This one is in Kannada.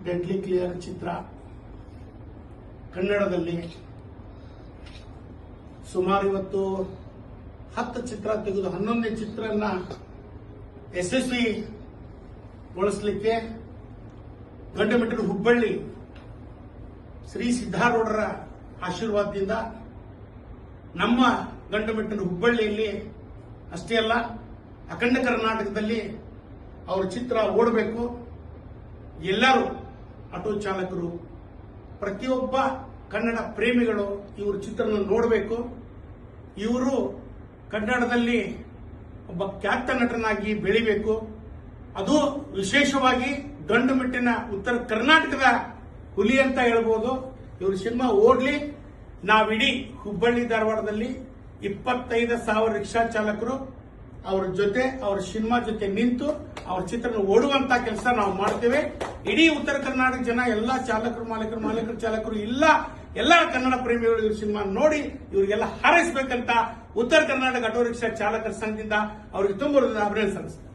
ಡೆಡ್ಲಿ ಕ್ಲಿಯರ್ ಚಿತ್ರ ಕನ್ನಡದಲ್ಲಿ ಸುಮಾರು ಇವತ್ತು 10 ಚಿತ್ರ ತೆಗೆದು 11ನೇ ಚಿತ್ರನ ಯಶಸ್ವಿಗೊಳಿಸಲಿಕ್ಕೆ ಗಂಡಮೆಟ್ಟಿನ ಹುಬ್ಬಳ್ಳಿ ಶ್ರೀ ಸಿದ್ದಾರೂಢರ ಆಶೀರ್ವಾದದಿಂದ ನಮ್ಮ ಗಂಡಮೆಟ್ಟಿನ ಹುಬ್ಬಳ್ಳಿಯಲ್ಲಿ ಅಷ್ಟೇ ಅಲ್ಲ ಅಖಂಡ ಕರ್ನಾಟಕದಲ್ಲಿ ಅವರ ಚಿತ್ರ ಓಡಬೇಕು. ಎಲ್ಲರೂ ಆಟೋ ಚಾಲಕರು, ಪ್ರತಿಯೊಬ್ಬ ಕನ್ನಡ ಪ್ರೇಮಿಗಳು ಇವ್ರ ಚಿತ್ರನ ನೋಡಬೇಕು. ಇವರು ಕನ್ನಡದಲ್ಲಿ ಒಬ್ಬ ಖ್ಯಾತ ನಟನಾಗಿ ಬೆಳಿಬೇಕು. ಅದು ವಿಶೇಷವಾಗಿ ಗಂಡುಮೆಟ್ಟಿನ ಉತ್ತರ ಕರ್ನಾಟಕದ ಹುಲಿ ಅಂತ ಹೇಳ್ಬೋದು. ಇವ್ರ ಸಿನಿಮಾ ಓಡ್ಲಿ. ನಾವಿಡೀ ಹುಬ್ಬಳ್ಳಿ ಧಾರವಾಡದಲ್ಲಿ 25,000 ರಿಕ್ಷಾ ಚಾಲಕರು ಅವ್ರ ಜೊತೆ, ಅವ್ರ ಸಿನಿಮಾ ಜೊತೆ ನಿಂತು ಅವ್ರ ಚಿತ್ರನ ಓಡುವಂತ ಕೆಲಸ ನಾವು ಮಾಡ್ತೇವೆ. ಇಡೀ ಉತ್ತರ ಕರ್ನಾಟಕ ಜನ, ಎಲ್ಲಾ ಚಾಲಕರು, ಮಾಲೀಕರು, ಚಾಲಕರು, ಎಲ್ಲ ಕನ್ನಡ ಪ್ರೇಮಿಗಳು ಇವ್ರ ಸಿನಿಮಾ ನೋಡಿ ಇವರಿಗೆಲ್ಲ ಹಾರೈಸಬೇಕಂತ ಉತ್ತರ ಕರ್ನಾಟಕ ಆಟೋ ರಿಕ್ಷಾ ಚಾಲಕರ ಸಂಘದಿಂದ ಅವರಿಗೆ ತುಂಬ ಅಭಿನಂದನೆ ಸಲ್ಲಿಸ್ತಾರೆ.